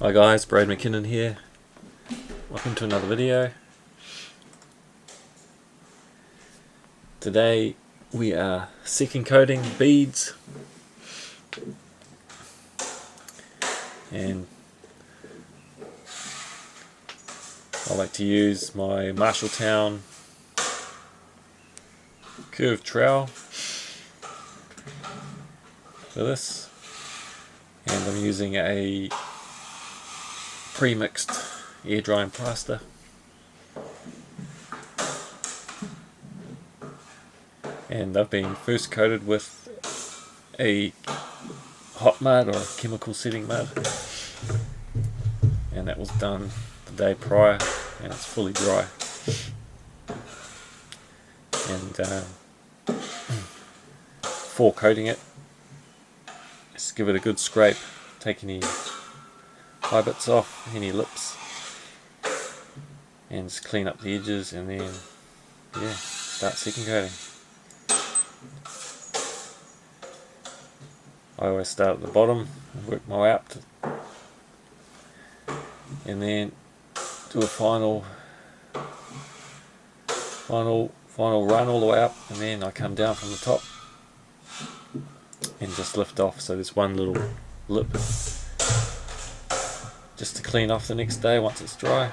Hi guys, bradamckinnon here. Welcome to another video. Today we are second coating beads, and I like to use my Marshalltown curved trowel for this, and I'm using a pre-mixed air drying plaster. And I've been first coated with a hot mud or chemical setting mud, and that was done the day prior, and it's fully dry. And before coating it, just give it a good scrape, take any high bits off, any lips, and just clean up the edges, and then start second coating. I always start at the bottom and work my way up and then do a final run all the way up, and then I come down from the top and just lift off. So there's one little lip just to clean off the next day once it's dry.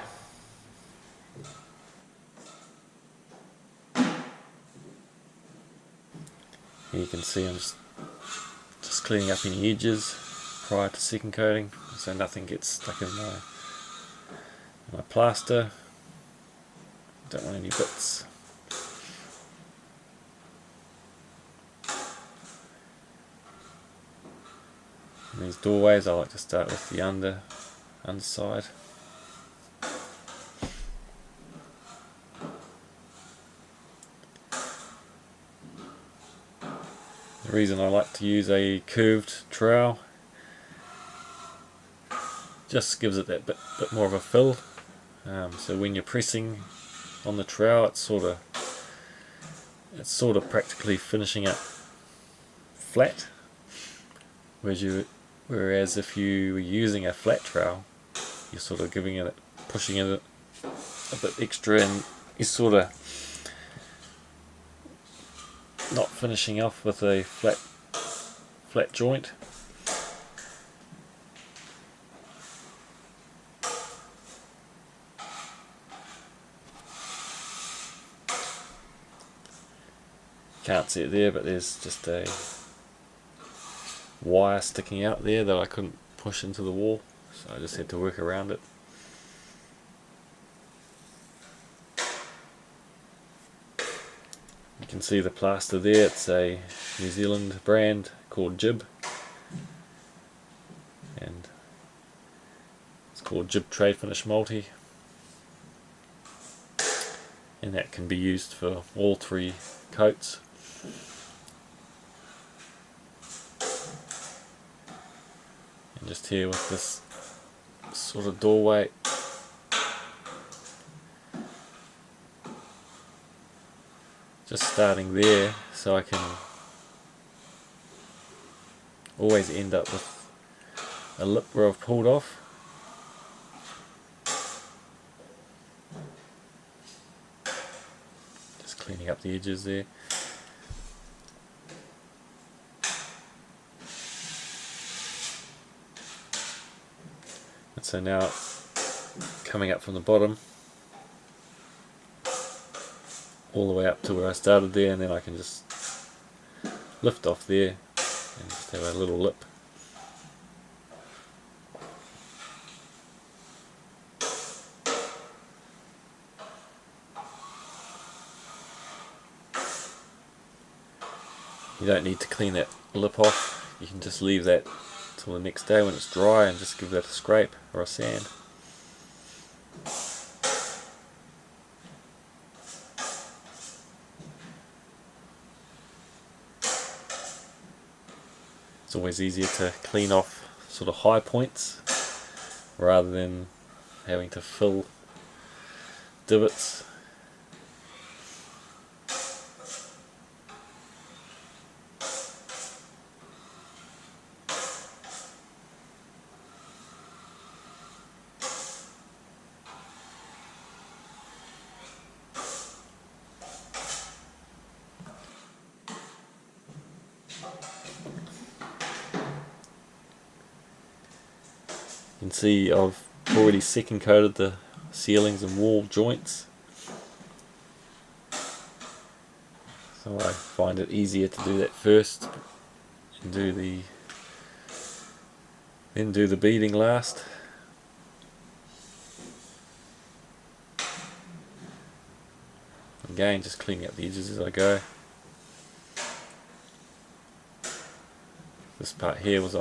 Here you can see I'm just cleaning up any edges prior to second coating, so nothing gets stuck in my plaster. Don't want any bits. And these doorways, I like to start with the underside. The reason I like to use a curved trowel, just gives it that bit more of a fill. So when you're pressing on the trowel, it's sort of practically finishing up flat. Whereas if you were using a flat trowel, you're sort of pushing it a bit extra, and you're sort of not finishing off with a flat joint. Can't see it there, but there's just a wire sticking out there that I couldn't push into the wall, so I just had to work around it. You can see the plaster there. It's a New Zealand brand called Jib, and it's called Jib Trade Finish Multi, and that can be used for all three coats. And just here with this sort of doorway, just starting there, so I can always end up with a lip where I've pulled off. Just cleaning up the edges there. And so now, coming up from the bottom all the way up to where I started there, and then I can just lift off there and just have a little lip. You don't need to clean that lip off, you can just leave that till the next day when it's dry and just give that a scrape or a sand. It's always easier to clean off sort of high points rather than having to fill divots. You can see I've already second coated the ceilings and wall joints, so I find it easier to do that first and then do the beading last. Again, just cleaning up the edges as I go. This part here was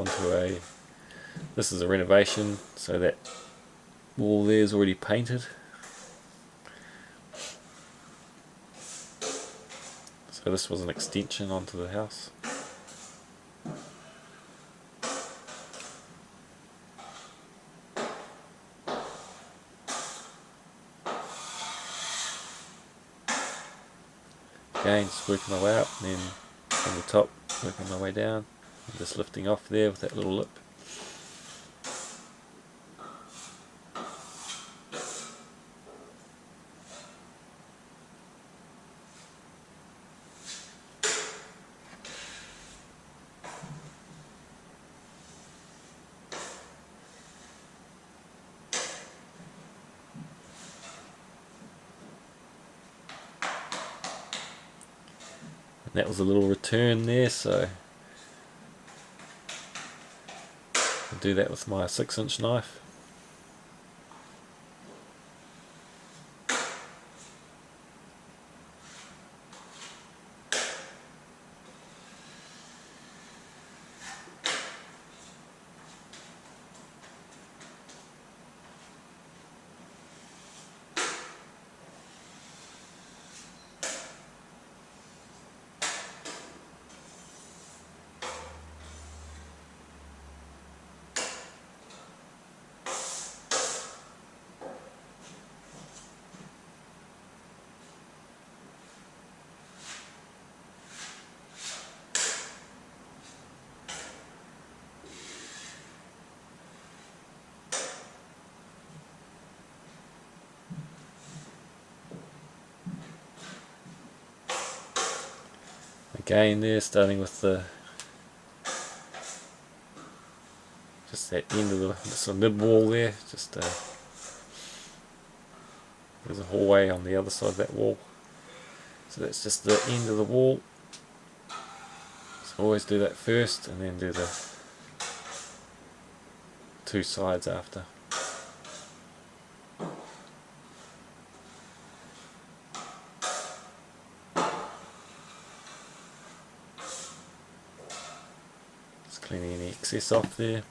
this is a renovation, so that wall there is already painted. So this was an extension onto the house. Again, just working my way up, and then from the top working my way down, and just lifting off there with that little lip. And that was a little return there, so I'll do that with my 6-inch knife. Again there, starting with just that end of the mid wall there, there's a hallway on the other side of that wall, so that's just the end of the wall. So always do that first and then do the two sides after. Just cleaning any excess off there.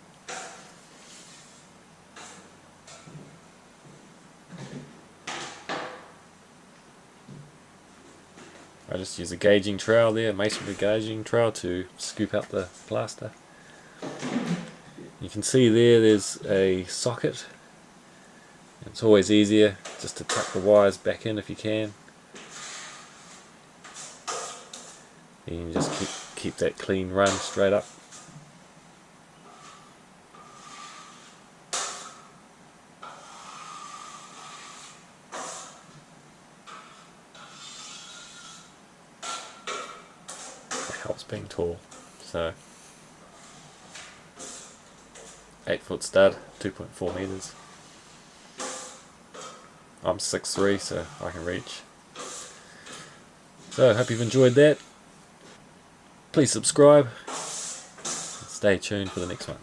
I just use a gauging trowel there, masonry gauging trowel, to scoop out the plaster. You can see there's a socket. It's always easier just to tuck the wires back in if you can. You can just keep that clean run straight up. Helps being tall. So 8-foot stud, 2.4 meters. I'm 6'3", so I can reach. So I hope you've enjoyed that. Please subscribe. Stay tuned for the next one.